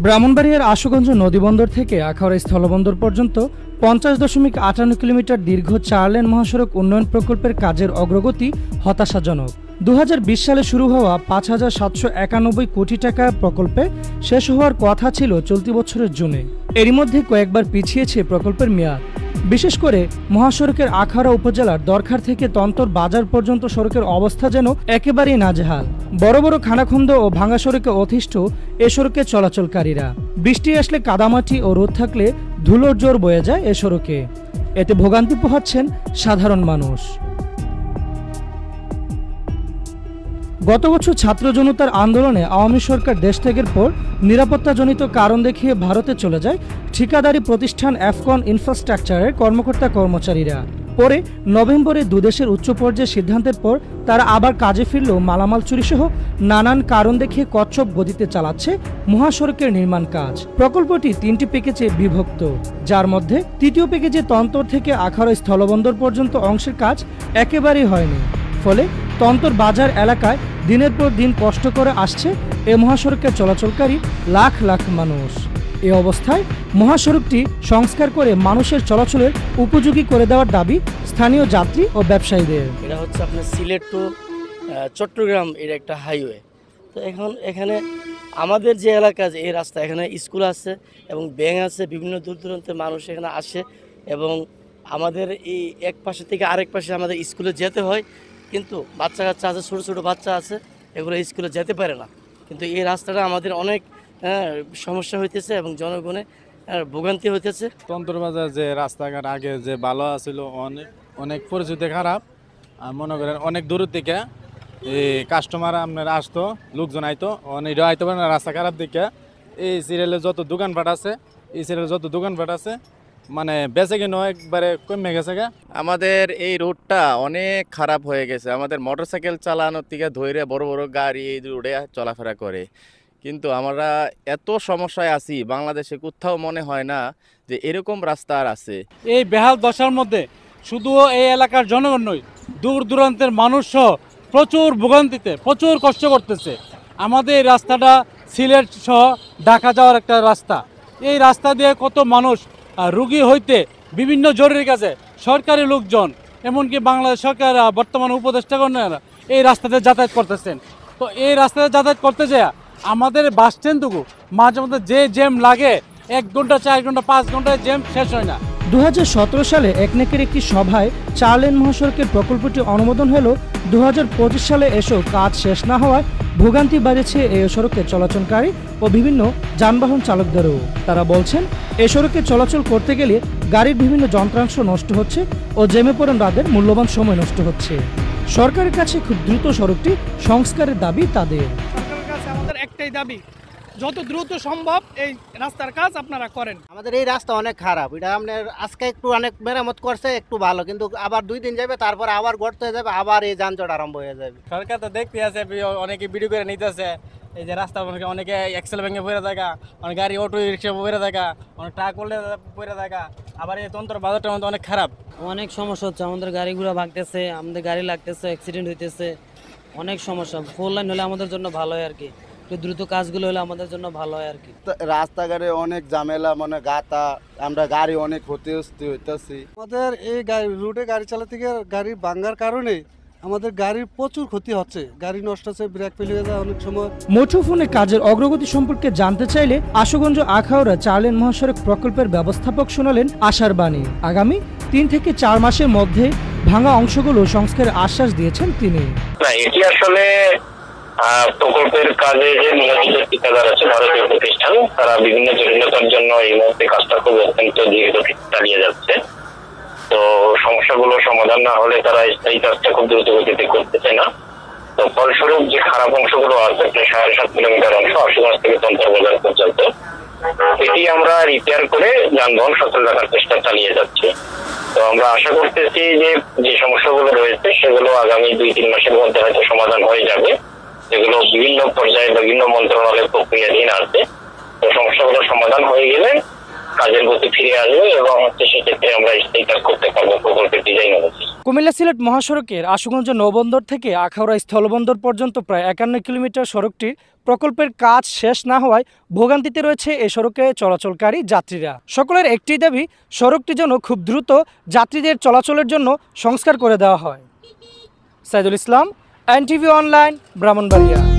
ব্রাহ্মণবাড়িয়ার আশুগঞ্জ নদীবন্দর থেকে আখাউড়া স্থলবন্দর পর্যন্ত 50.58 কিলোমিটার দীর্ঘ 4 লেন মহাসড়ক উন্নয়ন প্রকল্পের কাজের অগ্রগতি হতাশাজনক। 2020 সালে শুরু হওয়া 5,791 কোটি টাকা প্রকল্পে শেষ হওয়ার কথা ছিল চলতি বছরের জুনে। এরই মধ্যে কয়েকবার পিছিয়েছে প্রকল্পের মেয়াদ। বিশেষ করে মহাসড়কের আখাউড়া উপজেলার দরখার থেকে তন্তর বাজার পর্যন্ত সড়কের অবস্থা যেন একেবারেই নাজেহাল। বড় বড় খানাখন্দ ও ভাঙা সড়কে অতিষ্ঠ এ সড়কে চলাচলকারীরা। বৃষ্টি আসলে কাদামাটি ও রোদ থাকলে ধুলোর জোর বয়ে যায় এ সড়কে। এতে ভোগান্তি পোহাচ্ছেন সাধারণ মানুষ। গত বছর ছাত্র জনতার আন্দোলনে আওয়ামী সরকার দেশ ত্যাগের পর নিরাপত্তাজনিত কারণ দেখিয়ে ভারতে চলে যায় ঠিকাদারি প্রতিষ্ঠান আফকন ইনফ্রাস্ট্রাকচারের কর্মকর্তা কর্মচারীরা। পরে নভেম্বরে দুদেশের উচ্চ পর্যায়ের সিদ্ধান্তের পর তারা আবার কাজে ফিরলেও মালামাল চুরিসহ নানান কারণ দেখিয়ে কচ্ছপ গতিতে চালাচ্ছে মহাসড়কের নির্মাণ কাজ। প্রকল্পটি 3টি প্যাকেজে বিভক্ত, যার মধ্যে তৃতীয় প্যাকেজে তন্তর থেকে আখাউড়া স্থলবন্দর পর্যন্ত অংশের কাজ একেবারেই হয়নি। ফলে তন্তর বাজার এলাকায় দিনের পর দিন কষ্ট করে আসছে এ মহাসড়কে চলাচলকারী লাখ লাখ মানুষ। এ অবস্থায় মহাসড়কটি সংস্কার করে মানুষের চলাচলের উপযোগী করে দেওয়ার দাবি স্থানীয় যাত্রী ও ব্যবসায়ীদের। এটা হচ্ছে আপনার সিলেট টু চট্টগ্রাম এর একটা হাইওয়ে। তো এখানে আমাদের যে এলাকা এই রাস্তা, এখানে স্কুল আছে এবং ব্যাংক আছে, বিভিন্ন দূর দূরান্তের মানুষ এখানে আসে এবং আমাদের এই এক পাশে থেকে আরেক পাশে আমাদের স্কুলে যেতে হয়, কিন্তু বাচ্চা কাচ্চা আছে, ছোটো ছোটো বাচ্চা আছে, এগুলো স্কুলে যেতে পারে না। কিন্তু এই রাস্তাটা আমাদের অনেক সমস্যা হইতেছে এবং জনগণের ভোগান্তি হইতেছে। তন্তর বাজার যে রাস্তাঘাট আগে যে ভালো আছিল, অনেক পরিস্থিতি খারাপ। মনে করেন অনেক দূর থেকে এই কাস্টমার আপনার আসতো, লোকজন আইতো, অনেক আইতে পারে না রাস্তা খারাপ দিকে। এই সিরিয়ালে যত দোকানপাট আছে মানে বেঁচে কিনো একবারে কমে গেছে। আমাদের এই রোডটা অনেক খারাপ হয়ে গেছে। আমাদের মোটরসাইকেল চালানোর থেকে ধরে বড় বড় গাড়ি এই রোডে চলাফেরা করে, কিন্তু আমরা এত সমস্যায় আছি, বাংলাদেশে কোথাও মনে হয় না যে এরকম রাস্তা আর আছে। এই বেহাল দশার মধ্যে শুধু এই এলাকার জনগণ নয়, দূর দূরান্তের মানুষও প্রচুর ভোগান্তিতে, প্রচুর কষ্ট করতেছে। আমাদের এই রাস্তাটা সিলেট সহ ঢাকা যাওয়ার একটা রাস্তা। এই রাস্তা দিয়ে কত মানুষ রুগী হইতে বিভিন্ন জরুরি কাজে সরকারি লোকজন, এমনকি বাংলাদেশ সরকার বর্তমান উপদেষ্টাগণেরা এই রাস্তাতে যাতায়াত করতেছেন। তো এই রাস্তাতে যাতায়াত করতে যায় আমাদের বাস স্ট্যান্ডটুকু মাঝে মধ্যে যে জ্যাম লাগে, 1 ঘন্টা 4 ঘন্টা 5 ঘন্টায় জ্যাম শেষ হয় না। 2017 সালে একনেকের একটি সভায় 4 লেন মহাসড়কের প্রকল্পটি অনুমোদন হলেও 2025 সালে এসেও কাজ শেষ না হওয়ায় ভোগান্তি বাড়েছে এই সড়কে চলাচলকারী ও বিভিন্ন যানবাহন চালকদেরও। তারা বলছেন, এই সড়কে চলাচল করতে গেলে গাড়ির বিভিন্ন যন্ত্রাংশ নষ্ট হচ্ছে ও জ্যামে পড়েন তাদের মূল্যবান সময় নষ্ট হচ্ছে। সরকারের কাছে খুব দ্রুত সড়কটি সংস্কারের দাবি তাদের। সরকারের কাছে আমাদের একটাই দাবি, যত দ্রুত সম্ভব এই রাস্তার কাজ আপনারা করেন। আমাদের এই রাস্তা অনেক খারাপ। এটা আপনার আজকে একটু অনেক মেরামত করছে, একটু ভালো, কিন্তু আবার 2 দিন যাবে, তারপর আবার গর্ত হয়ে যাবে, আবার এই যানজট আরম্ভ হয়ে যাবে। সরকার তো দেখতে আছে, অনেকে ভিডিও করে নিতেছে এই যে রাস্তা, অনেকে এক্সেল ভেঙে পড়ে থাকা, অনেক গাড়ি অটো রিক্সা পড়ে থাকা, অনেক ট্রাক পড়ে থাকা। আবার এই তন্ত্র বাজারটার মধ্যে অনেক খারাপ, অনেক সমস্যা হচ্ছে। আমাদের গাড়িগুলো ভাগতেছে, আমাদের গাড়ি লাগতেছে, অ্যাক্সিডেন্ট হইতেছে, অনেক সমস্যা। 4 লাইন হলে আমাদের জন্য ভালো হয় আর কি, একটু দ্রুত কাজগুলো হলে আমাদের জন্য ভালো হয় আর কি। রাস্তাঘাটে অনেক ঝামেলা, মানে গাতা, আমরা গাড়ি অনেক হইতেছি। আমাদের এই রুটে গাড়ি চালাতে গিয়ে গাড়ি ভাঙার কারণে আমাদের গাড়ির প্রচুর ক্ষতি হচ্ছে, গাড়ি নষ্ট হচ্ছে, ব্রেক ফেল হয়ে যায় অনেক সময়। মুঠোফোনে কাজের অগ্রগতি সম্পর্কে জানতে চাইলে আশুগঞ্জ আখাউড়া 4 লেন মহাসড়ক প্রকল্পের ব্যবস্থাপক শোনালেন আশার বাণী। আগামী 3 থেকে 4 মাসের মধ্যে ভাঙা অংশগুলো সংস্কারের আশ্বাস দিয়েছেন তিনি। এটি আসলে প্রকল্পের কাজে যে নিয়োজিত ঠিকাদার আছে ভারতীয় প্রতিষ্ঠান, তারা বিভিন্ন জটিলতার জন্য এই মুহূর্তে কাজটা খুব অত্যন্ত ধীরগতিতে চালিয়ে যাচ্ছে। তো সমস্যাগুলো সমাধান না হলে তারা এই কাজটা খুব দ্রুত গতিতে করতেছে না। তো ফলস্বরূপ যে খারাপ অংশগুলো আছে, প্রায় 7.5 কিলোমিটার অংশ আশুগঞ্জ থেকে তন্তর বাজার পর্যন্ত, এটি আমরা রিপেয়ার করে যানবাহন সচল রাখার চেষ্টা চালিয়ে যাচ্ছি। তো আমরা আশা করতেছি যে যে সমস্যাগুলো রয়েছে সেগুলো আগামী 2-3 মাসের মধ্যে হয়তো সমাধান হয়ে যাবে, যেগুলো বিভিন্ন পর্যায়ে বিভিন্ন মন্ত্রণালয়ের প্রক্রিয়াধীন আছে। তো সমস্যাগুলো সমাধান হয়ে গেলে কাজের গতি ফিরে আসবে এবং সেক্ষেত্রে আমরা স্থায়ী কাজ করতে পারবো প্রকল্পের ডিজাইন অনুযায়ী। কুমিল্লা সিলেট মহাসড়কের আশুগঞ্জ নৌবন্দর থেকে আখাউড়া স্থলবন্দর পর্যন্ত প্রায় 51 কিলোমিটার সড়কটির প্রকল্পের কাজ শেষ না হওয়ায় ভোগান্তিতে রয়েছে এ সড়কে চলাচলকারী যাত্রীরা। সকলের একটি দাবি, সড়কটি যেন খুব দ্রুত যাত্রীদের চলাচলের জন্য সংস্কার করে দেওয়া হয়। Saidul Islam, NTV online, Brahmanbaria.